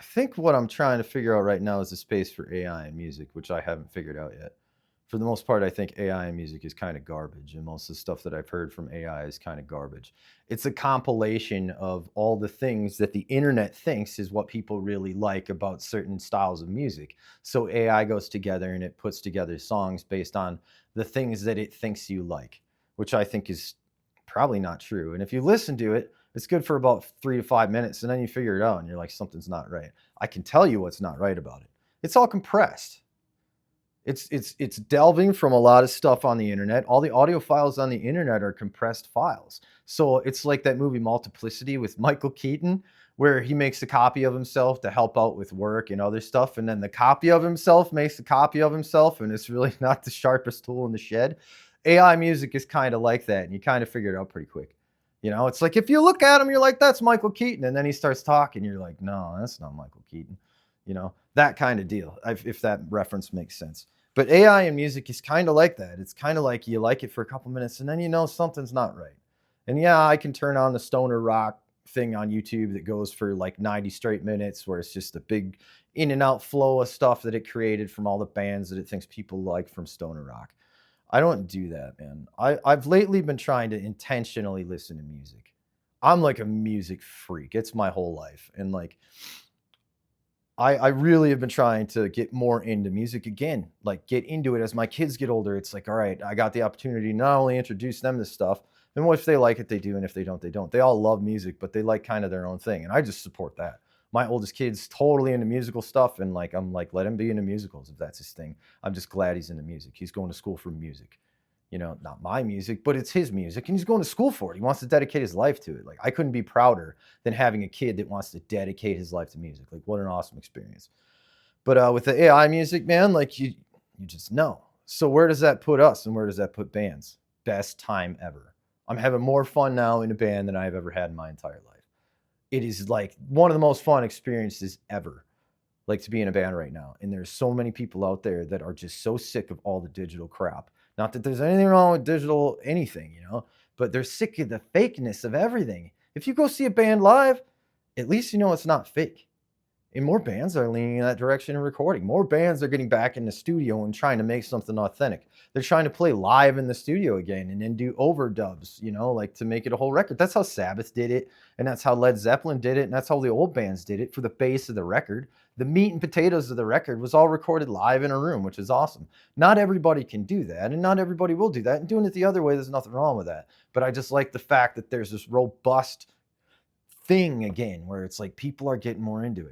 I think what I'm trying to figure out right now is the space for AI and music, which I haven't figured out yet. For the most part, I think AI and music is kind of garbage, and most of the stuff that I've heard from AI is kind of garbage. It's a compilation of all the things that the internet thinks is what people really like about certain styles of music. So AI goes together and it puts together songs based on the things that it thinks you like, which I think is probably not true. And if you listen to it, it's good for about 3 to 5 minutes, and then you figure it out, and you're like, something's not right. I can tell you what's not right about it. It's all compressed. It's delving from a lot of stuff on the internet. All the audio files on the internet are compressed files. So it's like that movie Multiplicity with Michael Keaton, where he makes a copy of himself to help out with work and other stuff, and then the copy of himself makes a copy of himself, and it's really not the sharpest tool in the shed. AI music is kind of like that, and you kind of figure it out pretty quick. It's like if you look at him, you're like, that's Michael Keaton, and then he starts talking, you're like, no, that's not Michael Keaton. That kind of deal, if that reference makes sense. But AI and music is kind of like that. It's kind of like you like it for a couple minutes and then something's not right. And yeah, I can turn on the stoner rock thing on YouTube that goes for like 90 straight minutes where it's just a big in and out flow of stuff that it created from all the bands that it thinks people like from stoner rock. I don't do that, man. I've lately been trying to intentionally listen to music. I'm like a music freak. It's my whole life. And like I really have been trying to get more into music again, like get into it as my kids get older. It's like, all right, I got the opportunity to not only introduce them to stuff, and what if they like it, they do, and if they don't, they don't. They all love music, but they like kind of their own thing, and I just support that. My oldest kid's totally into musical stuff, and like I'm like, let him be into musicals if that's his thing. I'm just glad he's into music. He's going to school for music. Not my music, but it's his music, and he's going to school for it. He wants to dedicate his life to it. Like I couldn't be prouder than having a kid that wants to dedicate his life to music. Like what an awesome experience. But with the AI music, man, like you just know. So where does that put us, and where does that put bands? Best time ever. I'm having more fun now in a band than I've ever had in my entire life. It is like one of the most fun experiences ever, like to be in a band right now. And there's so many people out there that are just so sick of all the digital crap. Not that there's anything wrong with digital anything, but they're sick of the fakeness of everything. If you go see a band live, at least you know it's not fake. And more bands are leaning in that direction and recording. More bands are getting back in the studio and trying to make something authentic. They're trying to play live in the studio again and then do overdubs, like to make it a whole record. That's how Sabbath did it, and that's how Led Zeppelin did it, and that's how the old bands did it for the base of the record. The meat and potatoes of the record was all recorded live in a room, which is awesome. Not everybody can do that, and not everybody will do that. And doing it the other way, there's nothing wrong with that. But I just like the fact that there's this robust thing again where it's like people are getting more into it.